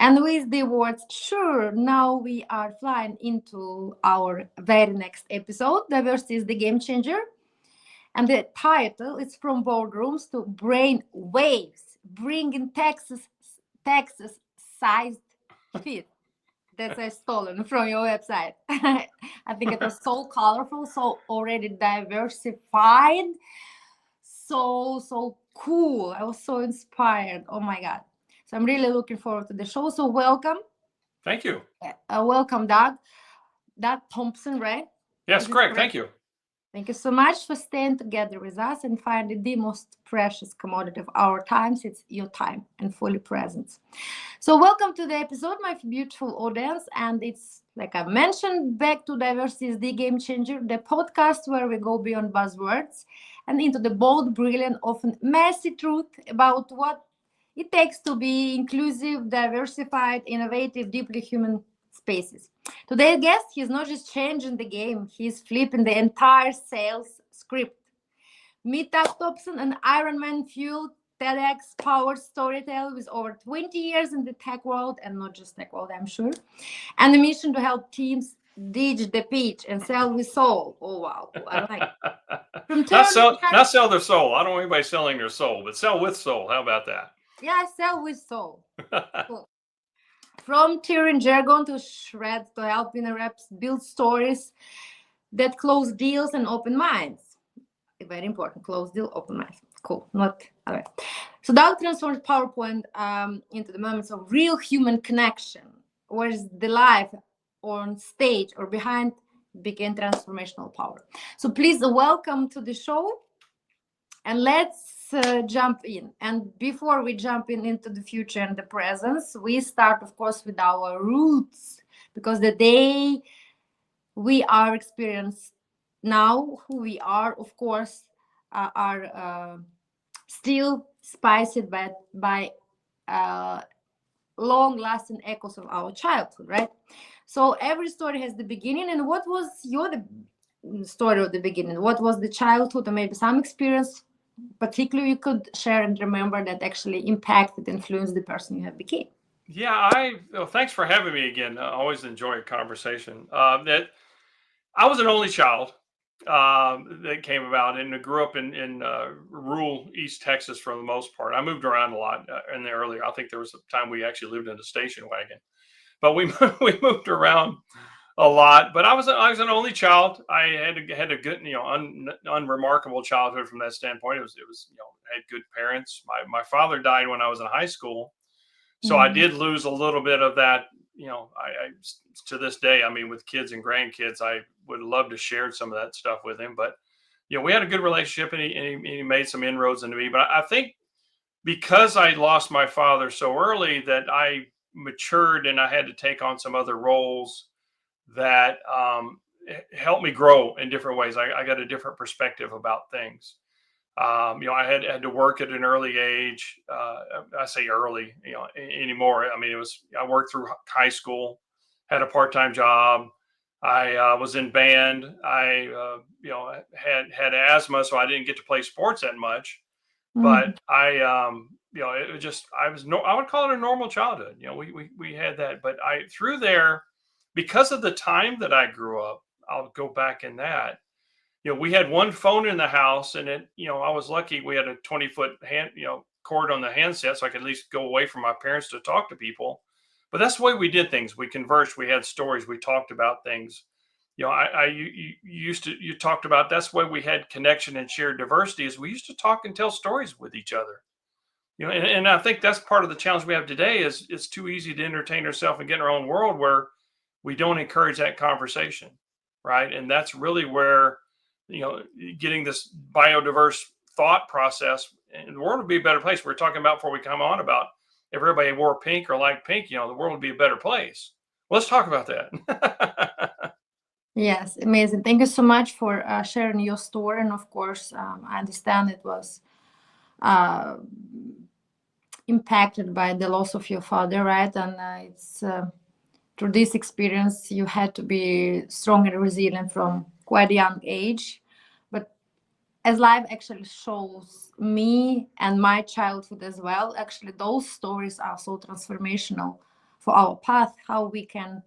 And with the words, sure, now we are flying into our very next episode. Diversity is the game changer. And the title is From Boardrooms to Brainwaves, bringing Texas-sized fit. That's stolen from your website. I think it was so colorful, so already diversified, so cool. I was so inspired. Oh my God. So I'm really looking forward to the show. So welcome. Thank you. Welcome, Doug. Doug Thompson, right? Yes, correct. Thank you. Thank you so much for staying together with us and finding the most precious commodity of our times. It's your time and fully presence. So welcome to the episode, my beautiful audience. And it's, like I mentioned, Back to Diversity is the Game Changer, the podcast where we go beyond buzzwords and into the bold, brilliant, often messy truth about what it takes to be inclusive, diversified, innovative, deeply human spaces. Today's guest, he's not just changing the game, he's flipping the entire sales script. Meet Thompson, an Ironman-fueled TEDx-powered storyteller with over 20 years in the tech world, and not just tech world, I'm sure, and a mission to help teams ditch the pitch and sell with soul. Oh, wow. I like it. From not sell their soul. I don't want anybody selling their soul, but sell with soul. How about that? Yeah, sell with soul. Cool. From tearing jargon to shreds to helping reps build stories that close deals and open minds. Very important. Close deal, open minds. Cool. Not all right. So Doug transforms PowerPoint into the moments of real human connection, whereas the life on stage or behind became transformational power. So please welcome to the show, and let's jump in. And before we jump into the future and the presence, we start, of course, with our roots, because the day we are experienced now, who we are, of course, are still spiced by long-lasting echoes of our childhood, right? So every story has the beginning. And what was the story of the beginning? What was the childhood, or maybe some experience particularly you could share and remember that actually impacted, influenced the person you have became? Yeah, thanks for having me again. I always enjoy a conversation. That I was an only child that came about, and I grew up in rural East Texas for the most part. I moved around a lot in the earlier. I think there was a time we actually lived in a station wagon, but we we moved around a lot. But I was an only child. I had a good, unremarkable childhood from that standpoint. It was I had good parents. My father died when I was in high school, so I did lose a little bit of that. I to this day, I mean, with kids and grandkids, I would love to share some of that stuff with him. But we had a good relationship, and he made some inroads into me. But I think because I lost my father so early, that I matured and I had to take on some other roles that helped me grow in different ways. I got a different perspective about things. I had to work at an early age. I say early, anymore. I mean, I worked through high school, had a part-time job. I was in band. I, had asthma, so I didn't get to play sports that much. But I would call it a normal childhood. We had that, but through there, because of the time that I grew up, I'll go back in that. We had one phone in the house, and I was lucky we had a 20-foot cord on the handset, so I could at least go away from my parents to talk to people. But that's the way we did things. We conversed, we had stories, we talked about things. You talked about, that's why we had connection and shared diversity, is we used to talk and tell stories with each other. And I think that's part of the challenge we have today is it's too easy to entertain ourselves and get in our own world where we don't encourage that conversation, right? And that's really where getting this biodiverse thought process, and the world would be a better place. We were talking about before we come on about if everybody wore pink or liked pink, the world would be a better place. Well, let's talk about that. Yes, amazing. Thank you so much for sharing your story. And of course, I understand it was impacted by the loss of your father, right? And it's through this experience, you had to be strong and resilient from quite a young age. But as life actually shows me and my childhood as well, actually those stories are so transformational for our path, how we can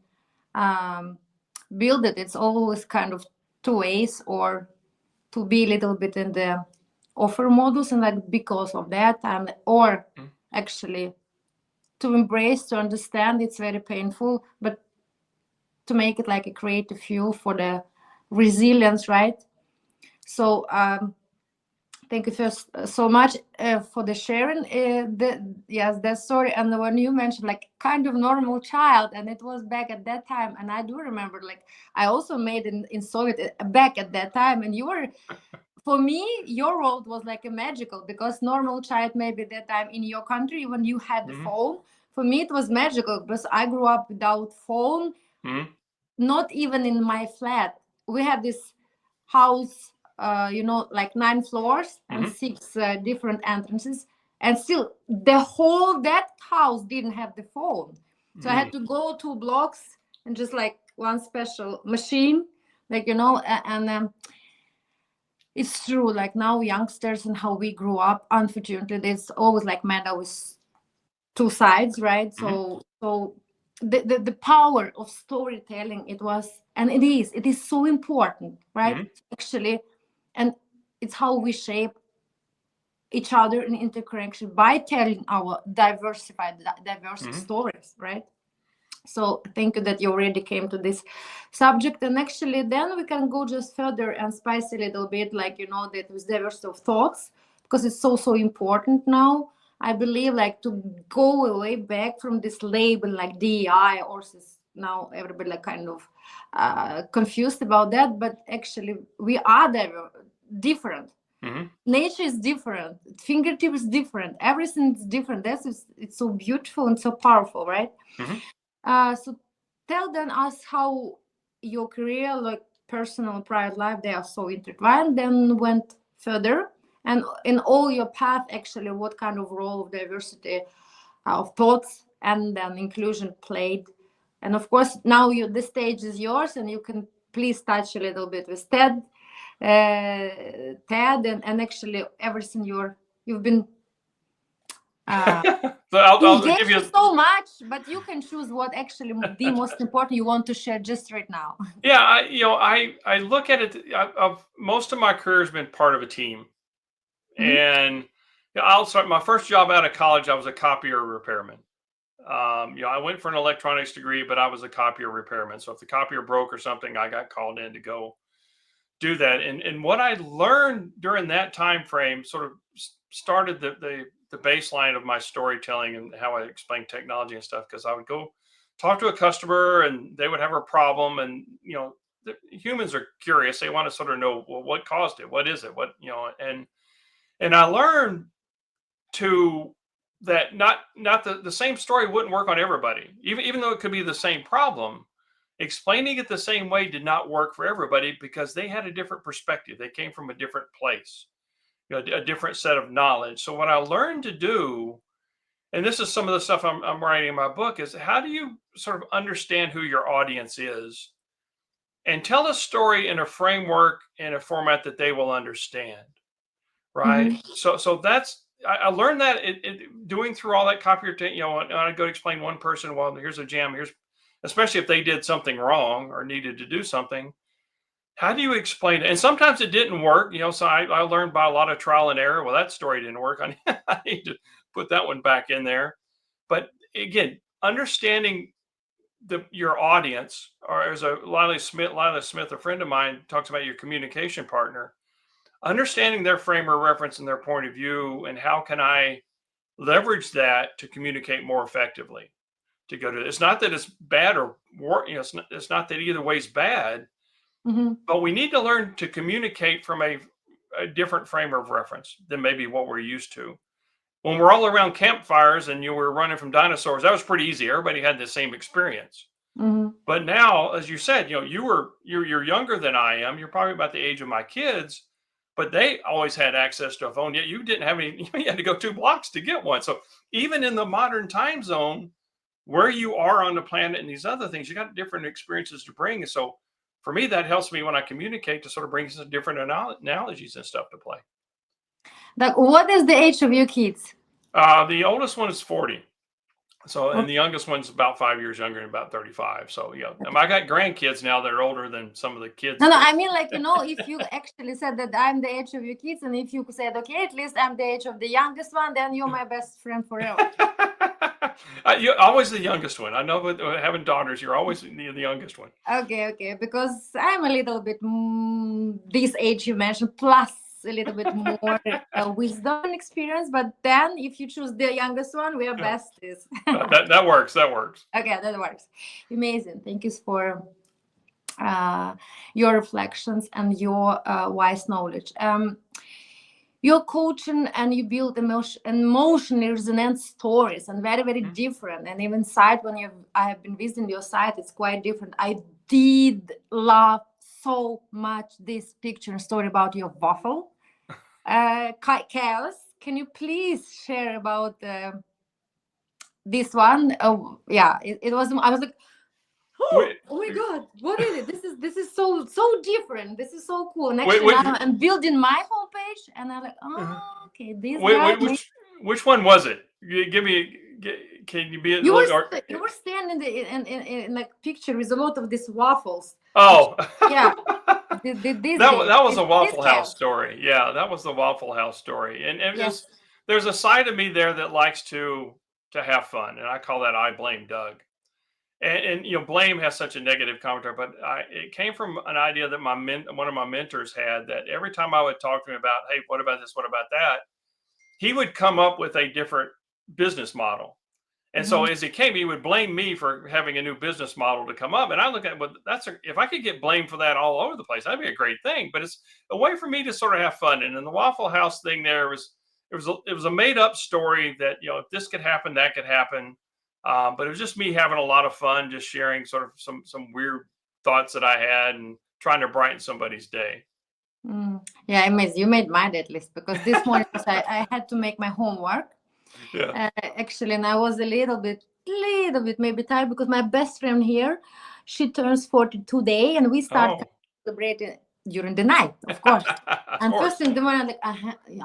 build it. It's always kind of two ways, or to be a little bit in the offer models, and like because of that, or actually to embrace, to understand it's very painful, but to make it like a creative fuel for the resilience, right? So thank you first so much for the sharing. Yes, that story. And when you mentioned like kind of normal child, and it was back at that time, and I do remember like I also made in Soviet back at that time, and you were, for me, your world was like a magical, because normal child maybe that time in your country when you had the phone. For me, it was magical because I grew up without phone. Not even in my flat. We had this house, like 9 floors and 6 different entrances, and still the whole that house didn't have the phone. So I had to go 2 blocks and just like one special machine, like and it's true, like now youngsters and how we grew up, unfortunately there's always like medal with 2 sides, right? So the power of storytelling, it was, and it is so important, right? Actually, and it's how we shape each other in interconnection by telling our diverse stories, right? So thank you that you already came to this subject, and actually then we can go just further and spice a little bit, like that with diversity of thoughts, because it's so important now. I believe like to go away back from this label like DEI, or now everybody like kind of confused about that, but actually we are different. Nature is different, fingertip is different, everything is different. It's so beautiful and so powerful, right? So tell then us how your career, like personal and private life, they are so intertwined, then went further, and in all your path, actually, what kind of role of diversity of thoughts and then inclusion played. And of course, now the stage is yours, and you can please touch a little bit with TED, and actually everything you've been. So I'll gave give you so much, but you can choose what actually the most important you want to share just right now. Yeah, I look at it. Most of my career has been part of a team, and I'll start. My first job out of college, I was a copier repairman. I went for an electronics degree, but I was a copier repairman. So if the copier broke or something, I got called in to go do that. And what I learned during that time frame sort of started the baseline of my storytelling and how I explain technology and stuff. Because I would go talk to a customer, and they would have a problem, and humans are curious. They want to sort of know, well, what caused it? What is it? And I learned that not the same story wouldn't work on everybody, even though it could be the same problem. Explaining it the same way did not work for everybody, because they had a different perspective. They came from a different place, a different set of knowledge. So what I learned to do, and this is some of the stuff I'm writing in my book, is how do you sort of understand who your audience is and tell a story in a framework, in a format that they will understand, right? So that's, I learned that doing through all that copier, when I go to explain one person, well, here's a jam, especially if they did something wrong or needed to do something, how do you explain it? And sometimes it didn't work, so I learned by a lot of trial and error. Well, that story didn't work. I need to put that one back in there. But again, understanding your audience, or as Lila Smith, a friend of mine, talks about your communication partner, understanding their frame of reference and their point of view, and how can I leverage that to communicate more effectively. To go to, it's not that it's bad or it's not that either way is bad, but we need to learn to communicate from a different frame of reference than maybe what we're used to. When we're all around campfires and you were running from dinosaurs, that was pretty easy. Everybody had the same experience. But now, as you said, you're younger than I am. You're probably about the age of my kids, but they always had access to a phone. Yet you didn't have any. You had to go 2 blocks to get one. So even in the modern time zone, where you are on the planet and these other things, you got different experiences to bring. So for me, that helps me when I communicate to sort of bring some different analogies and stuff to play. Like, what is the age of your kids? The oldest one is 40. So, and the youngest one's about 5 years younger and about 35. So, yeah, I got grandkids now that are older than some of the kids. No, I mean, like, if you actually said that I'm the age of your kids, and if you said, okay, at least I'm the age of the youngest one, then you're my best friend forever. You're always the youngest one. I know, with having daughters, you're always the youngest one. Okay, because I'm a little bit this age you mentioned, plus a little bit more wisdom and experience. But then, if you choose the youngest one, we are besties. That works. That works. Okay, that works. Amazing. Thank you for your reflections and your wise knowledge. You're coaching and you build emotionally resonant stories, and very, very different. And even site, when I have been visiting your site, it's quite different. I did love so much this picture and story about your waffle chaos. Can you please share about this one? Oh yeah, it was. I was like, oh my god, what is it? This is so different. This is so cool. And actually I'm building my homepage, and I'm like, oh, okay, this which one was it? Give me. Can you be? You were standing in like picture with a lot of these waffles. Oh, yeah. That was a Waffle House story. Yeah, that was the Waffle House story. And yes. There's a side of me there that likes to have fun, and I call that I Blame Doug. And blame has such a negative commentary, but it came from an idea that one of my mentors had, that every time I would talk to him about, hey, what about this? What about that? He would come up with a different business model. And so as he came, he would blame me for having a new business model to come up. And I look at, well, if I could get blamed for that all over the place, that'd be a great thing. But it's a way for me to sort of have fun. And in the Waffle House thing, it was a made up story that, if this could happen, that could happen. But it was just me having a lot of fun, just sharing sort of some weird thoughts that I had and trying to brighten somebody's day. Yeah, amazing. You made my day list, because this morning I had to make my homework. Yeah. Actually, and I was a little bit maybe tired, because my best friend here, she turns 40 today, and we start celebrating during the night, of course. And first in the morning, I'm like, I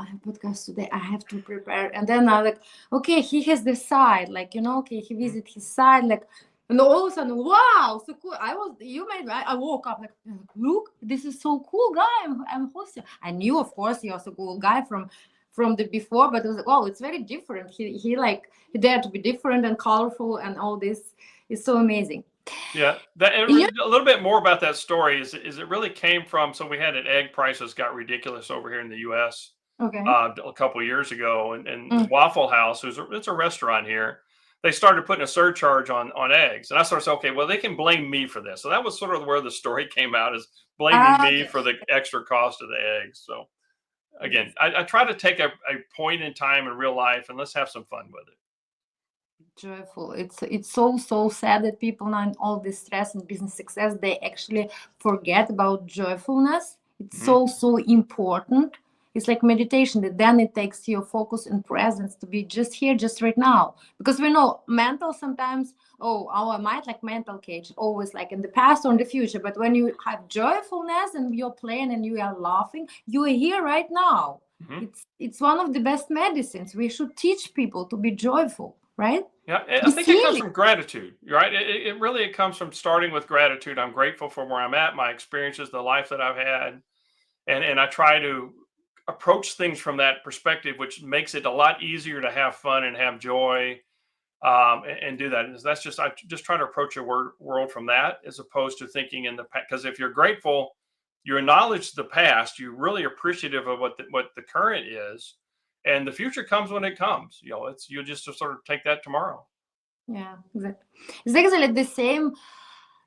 have podcast today, I have to prepare. And then I'm like, okay, he has the side, like, okay, he visits his side, like, and all of a sudden, wow, so cool. I woke up like, look, this is so cool guy I'm hosting. I knew, of course, he was a cool guy from the before, but it was like, oh, it's very different. He dared to be different and colorful, and all this is so amazing. Yeah, a little bit more about that story is it really came from, so we had egg prices got ridiculous over here in the U.S. A couple of years ago, and Waffle House, it's a restaurant here, they started putting a surcharge on eggs, and I started saying, okay, well, they can blame me for this. So that was sort of where the story came out, is blaming me for the extra cost of the eggs. So again, I try to take a point in time in real life, and let's have some fun with it. Joyful. It's so sad that people now, in all this stress and business success, they actually forget about joyfulness. It's so important. It's like meditation, that then it takes your focus and presence to be just here, just right now. Because we know mental sometimes, our mind, like mental cage, always like in the past or in the future. But when you have joyfulness and you're playing and you are laughing, you are here right now. It's one of the best medicines. We should teach people to be joyful, right? Yeah, I think it comes from gratitude, right? It really comes from starting with gratitude. I'm grateful for where I'm at, my experiences, the life that I've had, and I try to approach things from that perspective, which makes it a lot easier to have fun and have joy, and do that. And I just try to approach a world from that, as opposed to thinking in the past. Because if you're grateful, you acknowledge the past, you're really appreciative of what the current is. And the future comes when it comes. You'll just sort of take that tomorrow. Yeah, exactly. It's exactly the same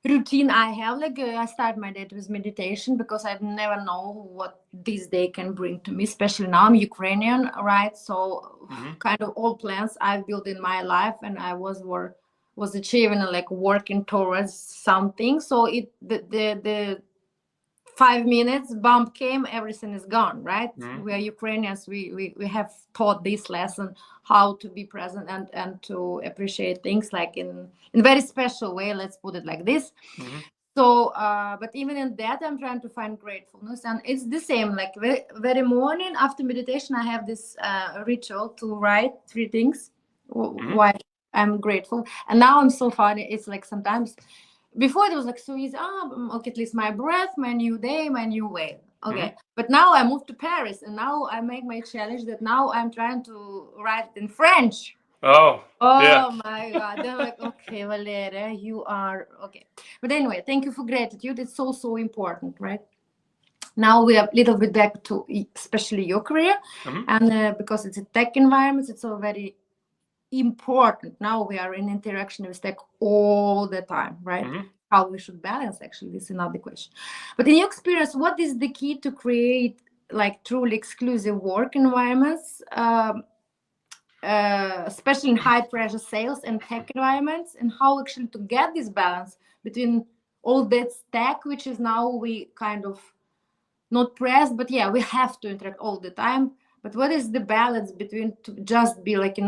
routine I have. Like, I start my day with meditation, because I never know what this day can bring to me. Especially now, I'm Ukrainian, right? So kind of all plans I've built in my life, and I was achieving and like working towards something. So the 5 minutes bump came, everything is gone, right? We are Ukrainians, we have taught this lesson, how to be present and to appreciate things like in a very special way, let's put it like this. So but even in that, I'm trying to find gratefulness, and it's the same, like very morning after meditation, I have this ritual to write 3 things why I'm grateful. And now I'm so funny. It's like sometimes before it was like so easy. Oh, okay, at least my breath, my new day, my new way. Okay. But now I moved to Paris and now I make my challenge that now I'm trying to write it in French. Oh, yeah. Oh my God. They're like, okay, Valeria, you are okay. But anyway, thank you for gratitude. It's so, so important, right? Now we are a little bit back to especially your career. And because it's a tech environment, it's so very important. Now we are in interaction with tech all the time, right? How we should balance, actually, this is another question. But in your experience, what is the key to create like truly exclusive work environments, especially in high pressure sales and tech environments, and how actually to get this balance between all that stack, which is now we kind of not pressed, but yeah, we have to interact all the time. But what is the balance between to just be like,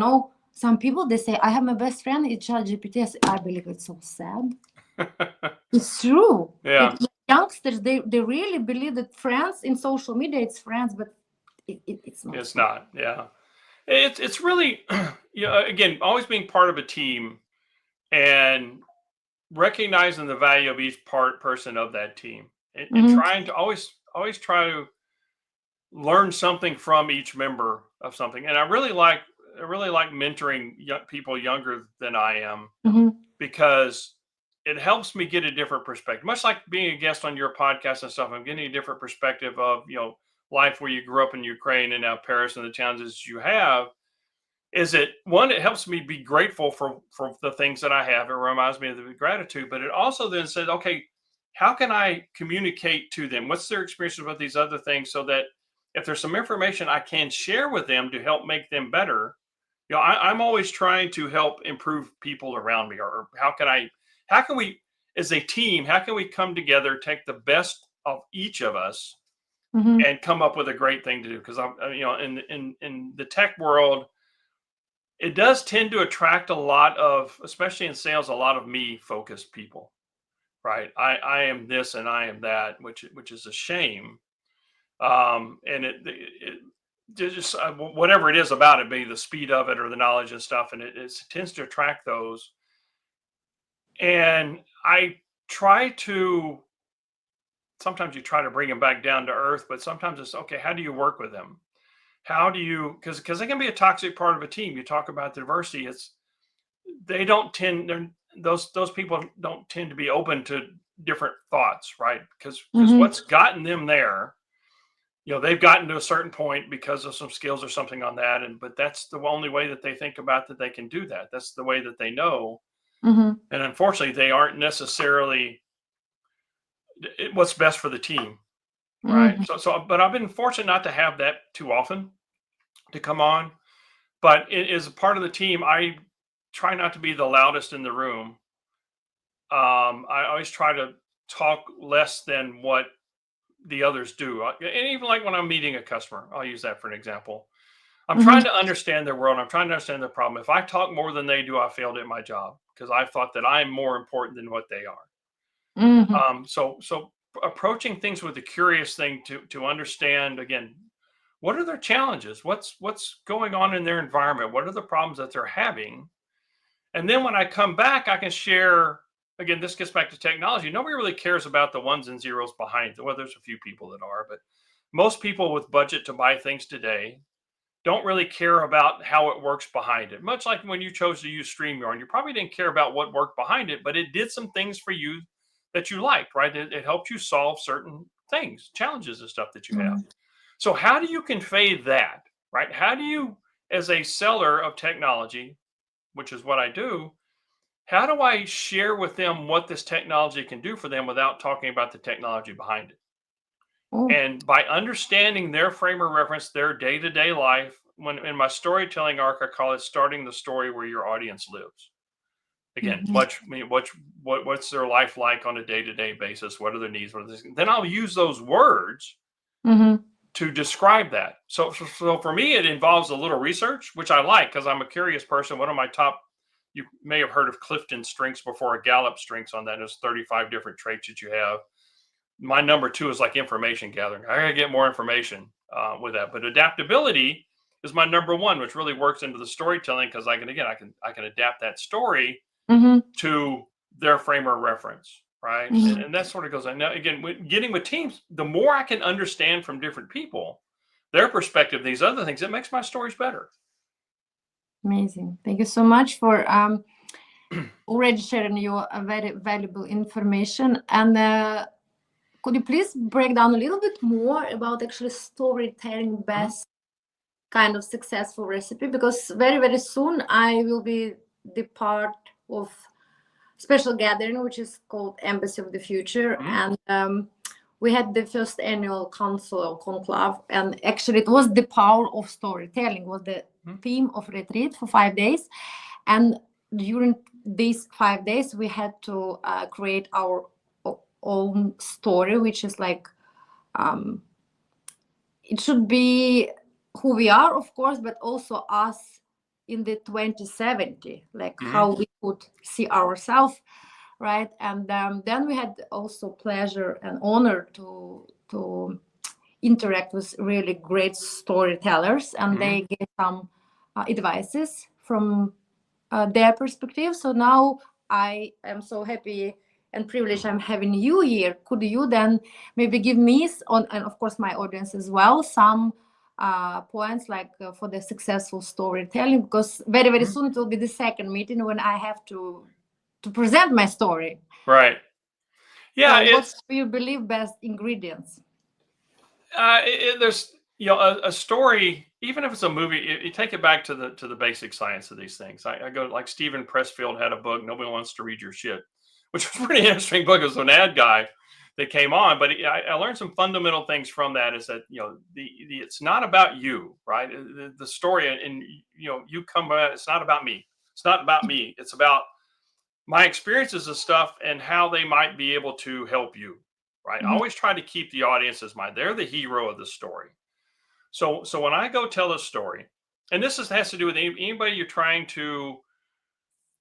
some people, they say, I have my best friend, it's ChatGPT. I believe it's so sad. It's true. Yeah. Youngsters, they really believe that friends in social media, it's friends, but it's not. It's not. Yeah. It's really, again, always being part of a team and recognizing the value of each person of that team, and trying to always try to learn something from each member of something. And I really like mentoring people younger than I am, because it helps me get a different perspective. Much like being a guest on your podcast and stuff, I'm getting a different perspective of, life where you grew up in Ukraine and now Paris and the challenges you have. Is it one, it helps me be grateful for the things that I have. It reminds me of the gratitude, but it also then says, okay, how can I communicate to them? What's their experiences with these other things, so that if there's some information I can share with them to help make them better. I'm always trying to help improve people around me, or how can we, as a team, how can we come together, take the best of each of us, and come up with a great thing to do? Because in the tech world, it does tend to attract a lot of, especially in sales, a lot of me focused people, right? I am this and I am that, which is a shame. And it just whatever it is about it, be the speed of it or the knowledge and stuff, and it tends to attract those. And I try to, sometimes you try to bring them back down to earth, but sometimes it's okay, how do you work with them? How do you, because they can be a toxic part of a team. You talk about diversity, they don't tend, those people don't tend to be open to different thoughts, right? Because what's gotten them there, they've gotten to a certain point because of some skills or something on that, but that's the only way that they think about that they can do that. That's the way that they know. And unfortunately, they aren't necessarily what's best for the team, right? But I've been fortunate not to have that too often to come on. But it is a part of the team. I try not to be the loudest in the room. I always try to talk less than what the others do. And even like when I'm meeting a customer, I'll use that for an example. I'm trying to understand their world. I'm trying to understand their problem. If I talk more than they do, I failed at my job, because I thought that I'm more important than what they are. So approaching things with a curious thing to understand, again, what are their challenges? What's going on in their environment? What are the problems that they're having? And then when I come back, I can share. Again, this gets back to technology. Nobody really cares about the ones and zeros behind it. Well, there's a few people that are, but most people with budget to buy things today don't really care about how it works behind it. Much like when you chose to use StreamYard, you probably didn't care about what worked behind it, but it did some things for you that you liked, right? It helped you solve certain things, challenges and stuff that you have. So how do you convey that, right? How do you, as a seller of technology, which is what I do, how do I share with them what this technology can do for them without talking about the technology behind it? And by understanding their frame of reference, their day-to-day life, when in my storytelling arc, I call it starting the story where your audience lives. Again, what's their life like on a day-to-day basis? What are their needs? Then I'll use those words to describe that. So for me, it involves a little research, which I like because I'm a curious person. One of my top, you may have heard of Clifton strengths before, a Gallup strengths on that. There's 35 different traits that you have. My number 2 is like information gathering. I gotta get more information with that. But adaptability is my number one, which really works into the storytelling because I can adapt that story Mm-hmm. to their frame of reference, right? Mm-hmm. And that sort of goes on. Now, again, getting with teams, the more I can understand from different people, their perspective, these other things, it makes my stories better. Amazing. Thank you so much for already sharing your very valuable information. And could you please break down a little bit more about actually storytelling best kind of successful recipe? Because very, very soon I will be the part of special gathering, which is called Embassy of the Future. And we had the first annual council or conclave, and actually it was the power of storytelling was the theme of retreat for 5 days. And during these 5 days we had to create our own story, which is like it should be who we are, of course, but also us in the 2070, like how we could see ourselves, right? And then we had also pleasure and honor to interact with really great storytellers, and they gave some advices from their perspective. So now I am so happy and privileged I'm having you here. Could you then maybe give me and of course my audience as well some points like for the successful storytelling, because very, very soon it will be the second meeting when I have to present my story. Right. Yeah. So what do you believe best ingredients? There's, a story, even if it's a movie, you take it back to the basic science of these things. I go like Stephen Pressfield had a book, Nobody Wants to Read Your Shit, which was a pretty interesting book. It was an ad guy that came on, but I learned some fundamental things from that. Is that, it's not about you, right? The story, and you come by, it's not about me. It's not about me. It's about my experiences of stuff and how they might be able to help you. Right. I always try to keep the audience as they're the hero of the story. So when I go tell a story, and this has to do with anybody you're trying to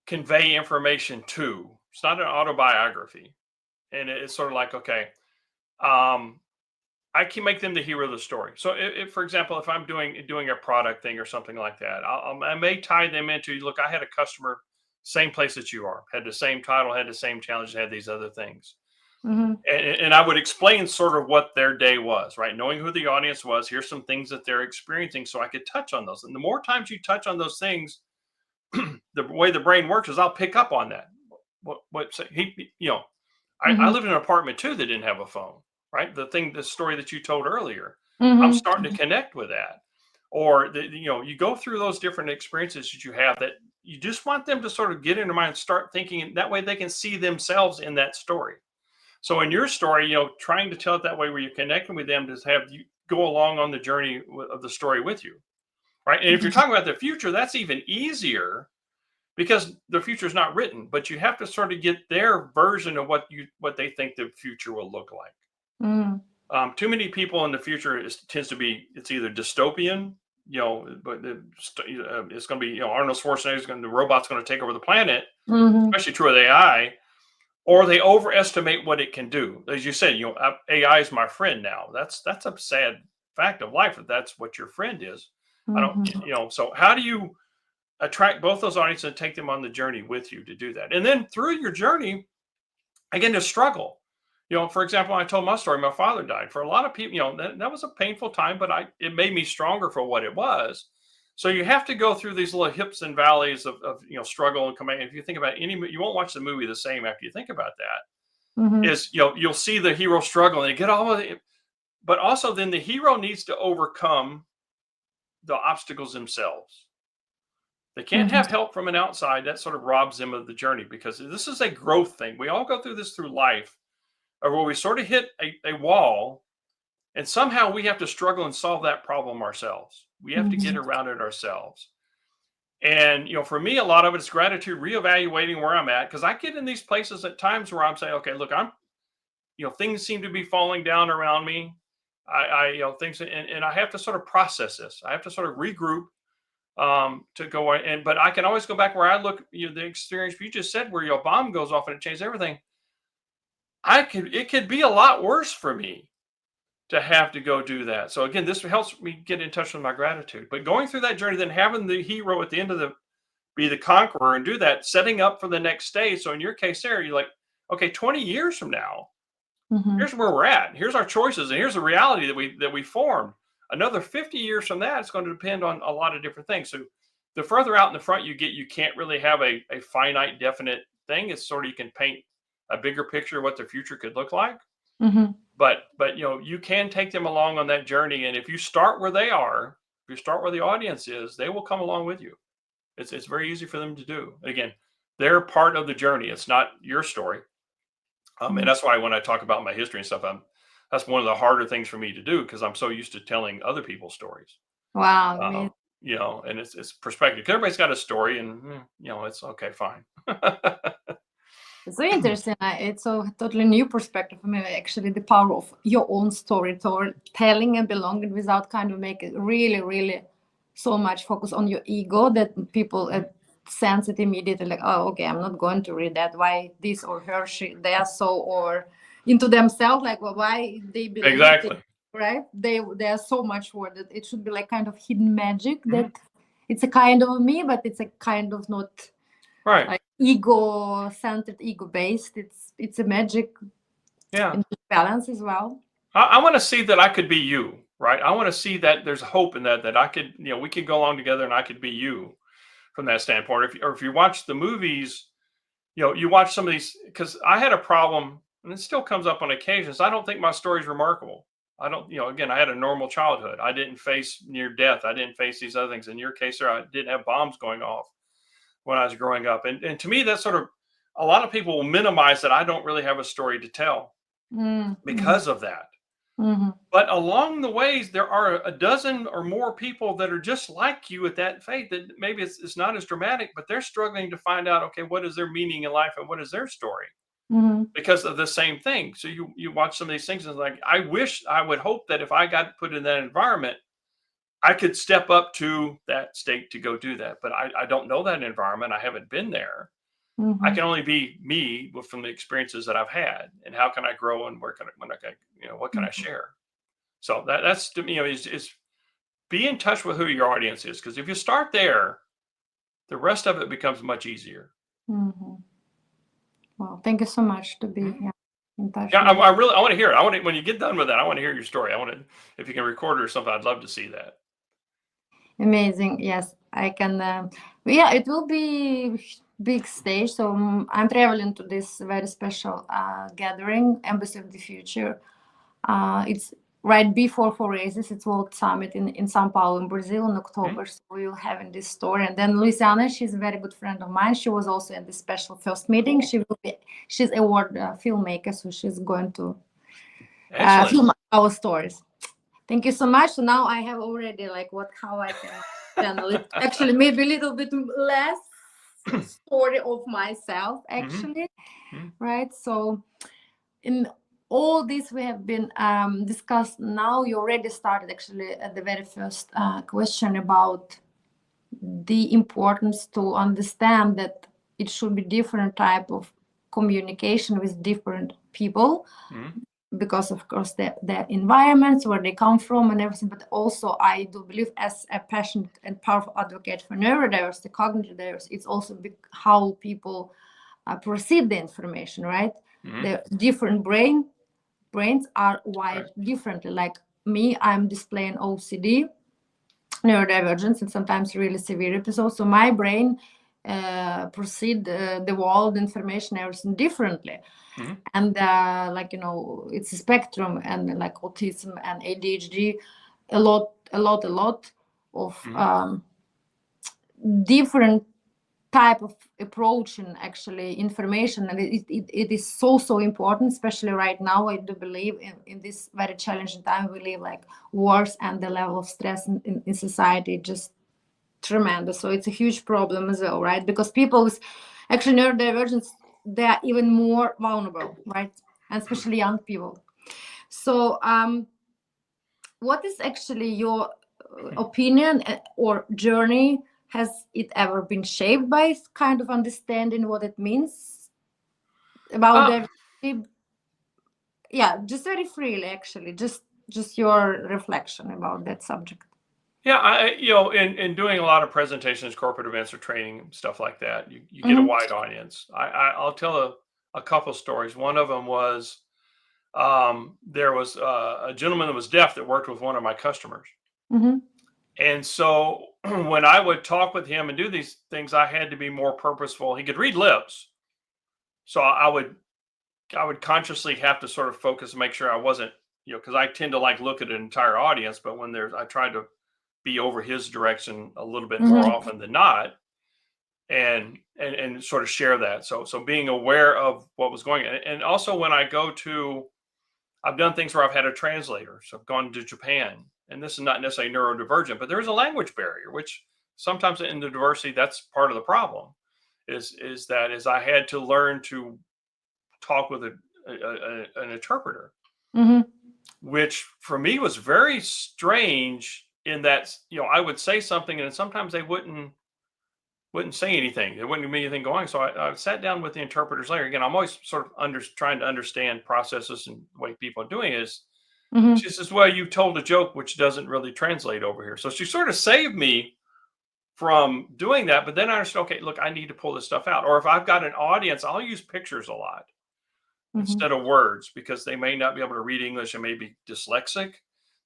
convey information to, it's not an autobiography. And it's sort of like, okay, I can make them the hero of the story. So if for example, if I'm doing a product thing or something like that, I may tie them into, look, I had a customer, same place that you are, had the same title, had the same challenge, had these other things. And I would explain sort of what their day was, right? Knowing who the audience was, here's some things that they're experiencing, so I could touch on those. And the more times you touch on those things, the way the brain works is I'll pick up on that. I lived in an apartment too that didn't have a phone, right? The story that you told earlier, I'm starting to connect with that. Or you go through those different experiences that you have that you just want them to sort of get into mind and start thinking, and that way they can see themselves in that story. So in your story, trying to tell it that way where you're connecting with them to have you go along on the journey of the story with you, right? And if you're talking about the future, that's even easier because the future is not written, but you have to sort of get their version of what they think the future will look like. Too many people in the future tends to be, it's either dystopian, but it's going to be, Arnold Schwarzenegger's the robot's going to take over the planet, especially true with AI. Or they overestimate what it can do. As you said, AI is my friend now. That's a sad fact of life, if that's what your friend is. I don't, so how do you attract both those audiences and take them on the journey with you to do that? And then through your journey, again, to struggle. For example, I told my story, my father died. For a lot of people, that was a painful time, but it made me stronger for what it was. So you have to go through these little hips and valleys of struggle and command. If you think about you won't watch the movie the same after you think about that. Is you'll see the hero struggle and get all of it, but also then the hero needs to overcome the obstacles themselves. They can't have help from an outside. That sort of robs them of the journey, because this is a growth thing. We all go through this through life, or where we sort of hit a wall, and somehow we have to struggle and solve that problem ourselves. We have to get around it ourselves. And, for me, a lot of it is gratitude, reevaluating where I'm at. Because I get in these places at times where I'm saying, okay, look, things seem to be falling down around me. Things, and I have to sort of process this. I have to sort of regroup to go. But I can always go back where I look, the experience you just said, where your bomb goes off and it changes everything. It could be a lot worse for me to have to go do that. So again, this helps me get in touch with my gratitude. But going through that journey, then having the hero at the end of the be the conqueror and do that, setting up for the next stage. So in your case there, you're like, okay, 20 years from now, here's where we're at. Here's our choices, and here's the reality that we formed. Another 50 years from that, it's going to depend on a lot of different things. So the further out in the front you get, you can't really have a finite, definite thing. It's sort of, you can paint a bigger picture of what the future could look like. But you can take them along on that journey. And if you start where they are, if you start where the audience is, they will come along with you. It's very easy for them to do. Again, they're part of the journey. It's not your story. And that's why when I talk about my history and stuff, that's one of the harder things for me to do, because I'm so used to telling other people's stories. Wow. And it's perspective. Everybody's got a story, and it's okay, fine. It's so interesting. It's a totally new perspective for me. Actually, the power of your own story, telling and belonging, without kind of make it really, really so much focus on your ego that people sense it immediately, like, oh, okay, I'm not going to read that. Why this or her, they are so or into themselves, like, well, why they believe exactly it, right? They are so much more that it should be like kind of hidden magic that it's a kind of me, but it's a kind of not right, like ego-centered, ego-based. It's a magic, balance as well. I want to see that I could be you, right? I want to see that there's hope in that I could, we could go along together, and I could be you from that standpoint. If you watch the movies, you watch some of these, because I had a problem, and it still comes up on occasions. I don't think my story is remarkable. I don't, again, I had a normal childhood. I didn't face near death. I didn't face these other things. In your case, sir, I didn't have bombs going off when I was growing up. And to me, that's sort of, a lot of people will minimize that I don't really have a story to tell because of that. But along the ways, there are a dozen or more people that are just like you at that faith, that maybe it's not as dramatic, but they're struggling to find out, okay, what is their meaning in life and what is their story because of the same thing. So you watch some of these things, and it's like, I would hope that if I got put in that environment, I could step up to that state to go do that. But I don't know that environment. I haven't been there. I can only be me from the experiences that I've had, and how can I grow, and what can I share? So that's to me, is be in touch with who your audience is, because if you start there, the rest of it becomes much easier. Well, thank you so much to be in touch. Yeah, I want to hear it. When you get done with that, I want to hear your story. If you can record it or something, I'd love to see that. Amazing. Yes, I can. It will be big stage. So I'm traveling to this very special gathering, Embassy of the Future. It's right before 4 Races. It's World Summit in Sao Paulo in Brazil in October. So we will have in this story. And then Luciana, she's a very good friend of mine. She was also in the special first meeting. She's award filmmaker, so she's going to film our stories. Thank you so much. So now I have already how I can channel it. Actually, maybe a little bit less story of myself, actually, right? So in all this we have been discussed. Now you already started actually at the very first question about the importance to understand that it should be different type of communication with different people. Because of course their environments, where they come from and everything, but also I do believe, as a passionate and powerful advocate for neurodiversity, cognitive diversity, it's also how people perceive the information, right? The different brains are wired differently. Like me, I'm displaying OCD, neurodivergence, and sometimes really severe episodes. So my brain perceive the world, information, everything differently. And it's a spectrum, and like autism and ADHD, a lot of different type of approaching actually information. And it is so important, especially right now. I do believe in this very challenging time we live, like wars and the level of stress in society just tremendous. So it's a huge problem as well, right? Because people with actually neurodivergence, they are even more vulnerable, right? And especially young people. So what is actually your opinion or journey? Has it ever been shaped by kind of understanding what it means about diversity? Yeah, just very freely, actually. Just just your reflection about that subject. Yeah, in doing a lot of presentations, corporate events, or training stuff like that, you get a Mm-hmm. wide audience. I'll tell a couple stories. One of them was there was a gentleman that was deaf that worked with one of my customers, Mm-hmm. and so when I would talk with him and do these things, I had to be more purposeful. He could read lips, so I would consciously have to sort of focus and make sure I wasn't, because I tend to like look at an entire audience, but when I tried to be over his direction a little bit more Mm-hmm. often than not, and sort of share that. So being aware of what was going on, and also when I go to, I've done things where I've had a translator. So I've gone to Japan, and this is not necessarily neurodivergent, but there is a language barrier, which sometimes in the diversity, that's part of the problem. Is that I had to learn to talk with an interpreter, Mm-hmm. which for me was very strange in that, I would say something and sometimes they wouldn't say anything. There wouldn't be anything going. So I sat down with the interpreters later. Again, I'm always sort of trying to understand processes and the way people are doing it. Mm-hmm. She says, well, you told a joke which doesn't really translate over here. So she sort of saved me from doing that. But then I understood, okay, look, I need to pull this stuff out. Or if I've got an audience, I'll use pictures a lot instead of words, because they may not be able to read English and may be dyslexic.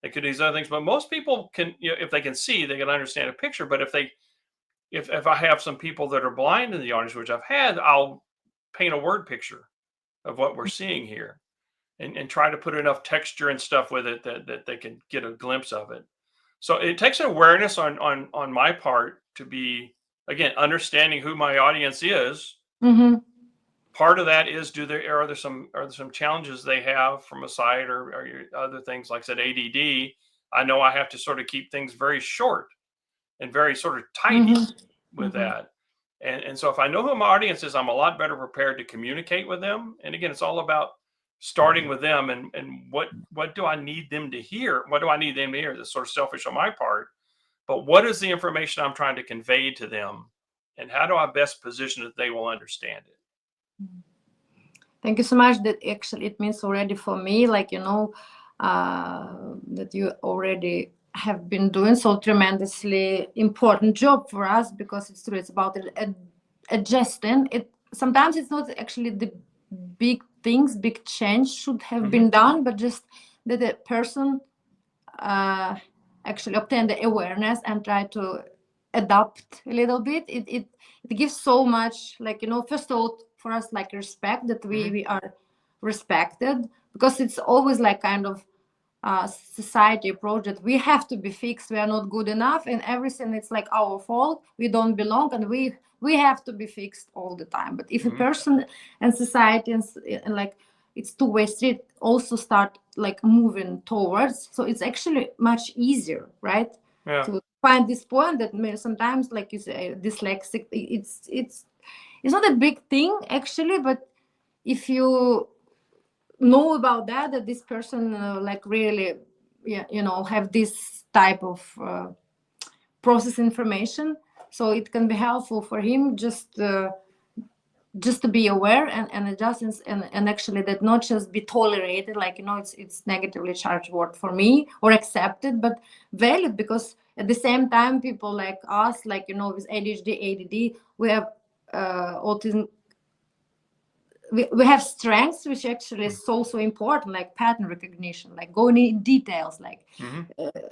They could do these other things. But most people can, if they can see, they can understand a picture. But if I have some people that are blind in the audience, which I've had, I'll paint a word picture of what we're seeing here, and try to put enough texture and stuff with it that they can get a glimpse of it. So it takes awareness on my part to be, again, understanding who my audience is. Mm-hmm. Part of that is, are there some challenges they have from a site or other things, like I said, ADD. I know I have to sort of keep things very short and very sort of tidy with that. And so if I know who my audience is, I'm a lot better prepared to communicate with them. And again, it's all about starting with them and what do I need them to hear? What do I need them to hear? That's sort of selfish on my part. But what is the information I'm trying to convey to them? And how do I best position it that they will understand it? Thank you so much. That actually it means already for me, like, that you already have been doing so tremendously important job for us, because it's true, it's about adjusting it. Sometimes it's not actually the big things, big change should have been done, but just that the person actually obtain the awareness and try to adapt a little bit. It gives so much, like, first of all, for us, like, respect, that we are respected, because it's always like kind of society approach that we have to be fixed, we are not good enough, and everything it's like our fault, we don't belong, and we have to be fixed all the time. But if a person and society and like it's two-way street also start like moving towards, so it's actually much easier, right? Yeah. To find this point that sometimes, like you say, dyslexic, it's not a big thing actually, but if you know about that this person like really have this type of process information, so it can be helpful for him just to be aware and adjust, and actually that not just be tolerated, like it's negatively charged word for me, or accepted, but valid, because at the same time people like us, like with ADHD, ADD, we have autism, we have strengths which actually is so important, like pattern recognition, like going in details, like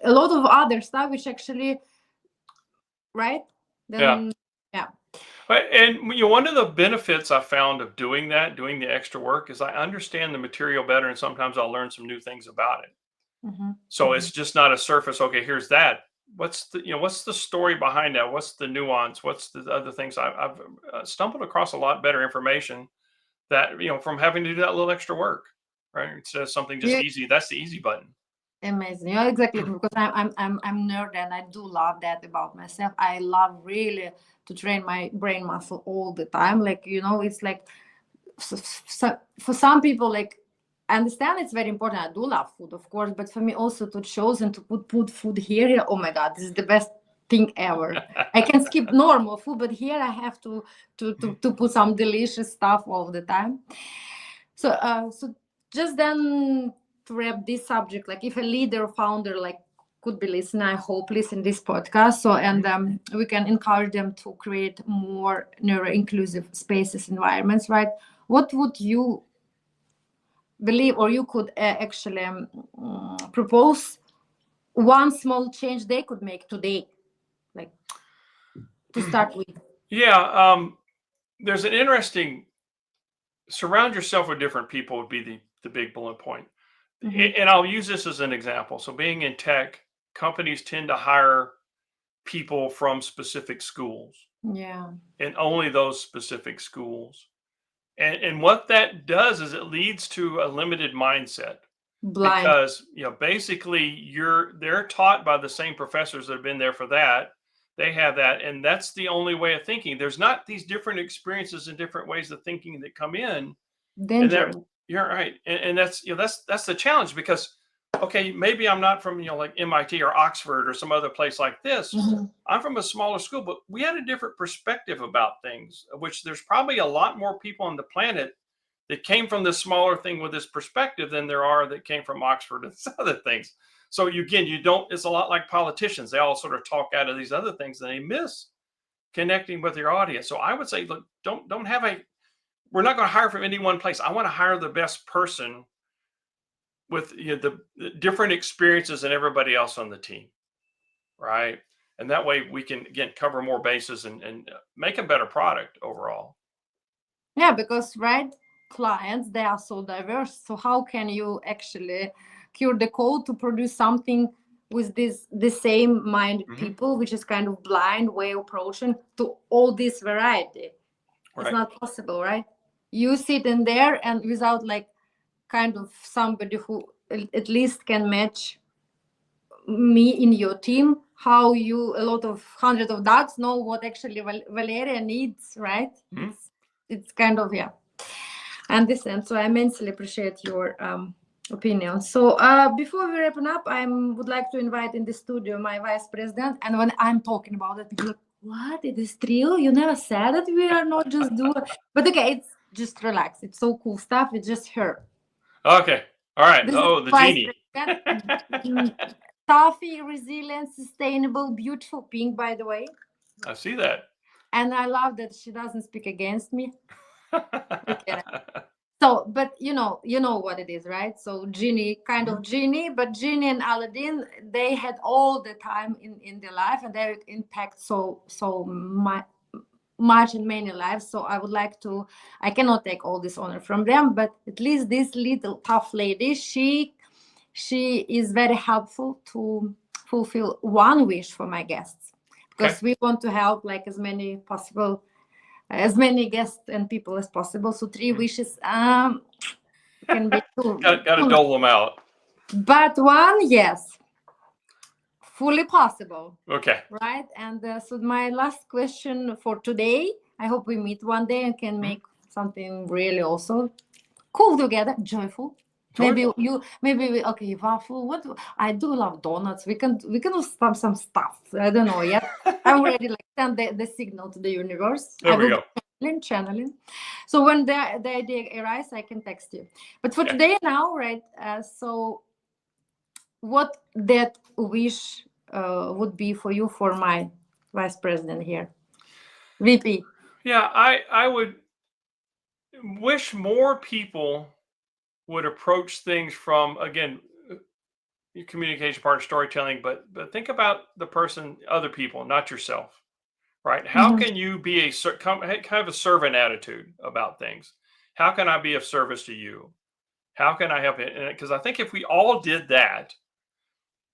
a lot of other stuff which actually, right? Then yeah. And one of the benefits I found of doing the extra work, is I understand the material better, and sometimes I'll learn some new things about it. So it's just not a surface, okay, here's that. What's the story behind that? What's the nuance? What's the other things? I've stumbled across a lot better information that, from having to do that little extra work, right? Instead of something just easy. That's the easy button. Amazing. Yeah, exactly. Because I'm nerd, and I do love that about myself. I love really to train my brain muscle all the time. Like, it's like, so for some people, like, I understand it's very important. I do love food, of course, but for me also to choose and to put food here, oh my God, this is the best thing ever. I can skip normal food, but here I have to put some delicious stuff all the time. So just then wrap this subject, like if a leader, founder, like could be listening, I hope listen this podcast. So, and we can encourage them to create more neuro-inclusive spaces, environments, right? What would you believe, or you could actually propose one small change they could make today, like to start with? Yeah, there's an interesting surround yourself with different people would be the big bullet point. And I'll use this as an example. So being in tech, companies tend to hire people from specific schools. Yeah. And only those specific schools. And what that does is it leads to a limited mindset. Blind. Because basically they're taught by the same professors that have been there for that. They have that, and that's the only way of thinking. There's not these different experiences and different ways of thinking that come in. Danger. And you're right, and that's that's the challenge, because okay, maybe I'm not from like MIT or Oxford or some other place like this. I'm from a smaller school, but we had a different perspective about things, which there's probably a lot more people on the planet that came from this smaller thing with this perspective than there are that came from Oxford and other things. So again, it's a lot like politicians. They all sort of talk out of these other things and they miss connecting with your audience. So I would say, look, don't have we're not going to hire from any one place. I want to hire the best person with the different experiences than everybody else on the team. Right. And that way we can, again, cover more bases and make a better product overall. Yeah, because clients, they are so diverse. So how can you actually cure the code to produce something with the same mind people, which is kind of blind way of approaching to all this variety? It's not possible, right? You sit in there and without like kind of somebody who at least can match me in your team, how you, a lot of hundreds of dogs know what actually Valeria needs, right? It's kind of, yeah. Understand. So I immensely appreciate your opinion. So before we wrap up, I would like to invite in the studio my vice president. And when I'm talking about it, people are like, what? It is true? You never said that we are not just doing. But okay, it's just relax. It's so cool stuff. It's just her. Okay. All right. This the genie. Toughy, resilient, sustainable, beautiful pink, by the way. I see that. And I love that she doesn't speak against me. Okay. So, but you know what it is, right? So Genie, kind of Genie, but Genie and Aladdin, they had all the time in their life, and they impact so much in many lives. So I cannot take all this honor from them, but at least this little tough lady, she is very helpful to fulfill one wish for my guests, because we want to help like as many guests and people as possible. So 3 wishes can be too. Got to dole them out. But one, yes, fully possible. Okay. Right. And so my last question for today, I hope we meet one day and can make something really also cool together, joyful. Maybe we waffle. What I do love donuts. We can do some stuff. I don't know yet. I'm already like send the signal to the universe. There we go. Channeling. So when the idea arises, I can text you. But for today now, right? So what that wish would be for you, for my vice president here, VP? Yeah, I would wish more people would approach things from, again, your communication part of storytelling, but think about the person, other people, not yourself, right? How can you be kind of a servant attitude about things? How can I be of service to you? How can I help it? Because I think if we all did that,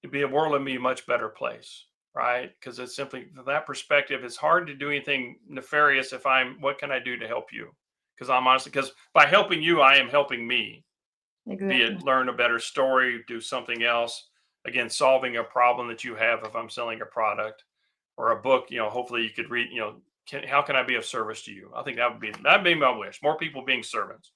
the world would be a much better place, right? Because it's simply from that perspective, it's hard to do anything nefarious if what can I do to help you? Because by helping you, I am helping me. Exactly. Be it learn a better story, do something else. Again, solving a problem that you have if I'm selling a product or a book, hopefully you could read, how can I be of service to you? I think that'd be my wish. More people being servants.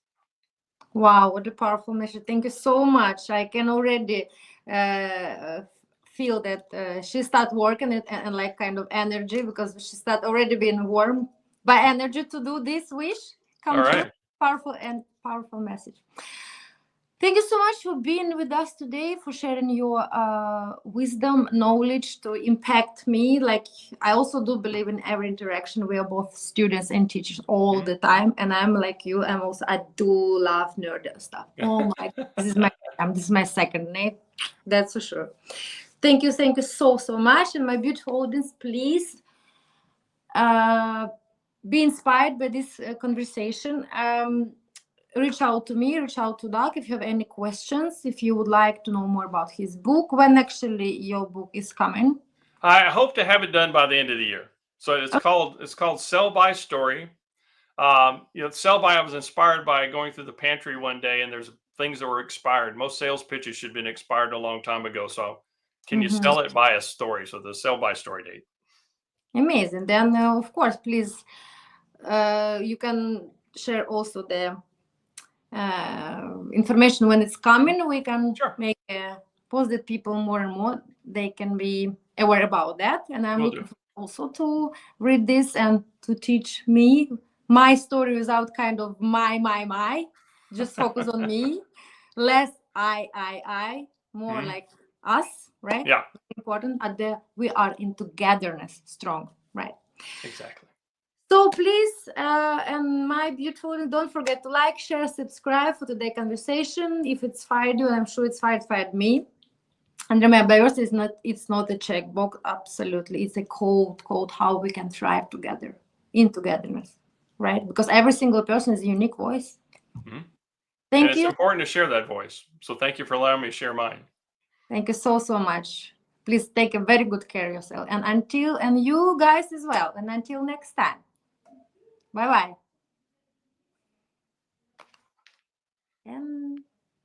Wow, what a powerful message. Thank you so much. I can already feel that she start working it and like kind of energy, because she start already being warm by energy to do this wish. Come true. Powerful message. Thank you so much for being with us today, for sharing your wisdom, knowledge to impact me. Like, I also do believe in every interaction. We are both students and teachers all the time. And I'm like you. I do love nerd stuff. Oh my, this is my second name. That's for sure. Thank you so much. And my beautiful audience, please be inspired by this conversation. Reach out to me, reach out to Doug if you have any questions, if you would like to know more about his book. When actually your book is coming? I hope to have it done by the end of the year. So it's called Sell by Story. Sell by, I was inspired by going through the pantry one day, and there's things that were expired. Most sales pitches should have been expired a long time ago. So can you sell it by a story? So the sell by story date. Amazing. Then of course, please, you can share also the information when it's coming. We can make post that people more and more, they can be aware about that. And I'm looking forward also to read this and to teach me my story without kind of my just focus on me, less I, more like us, right? Yeah, important we are in togetherness strong, right? Exactly. So please, and my beautiful, don't forget to like, share, subscribe for today's conversation. If it's fired you, I'm sure it's fired me. And remember, yours is not, it's not a checkbox. Absolutely. It's a code how we can thrive together in togetherness, right? Because every single person is a unique voice. Thank you. It's important to share that voice. So thank you for allowing me to share mine. Thank you so much. Please take a very good care of yourself. And you guys as well. And until next time. Bye-bye. And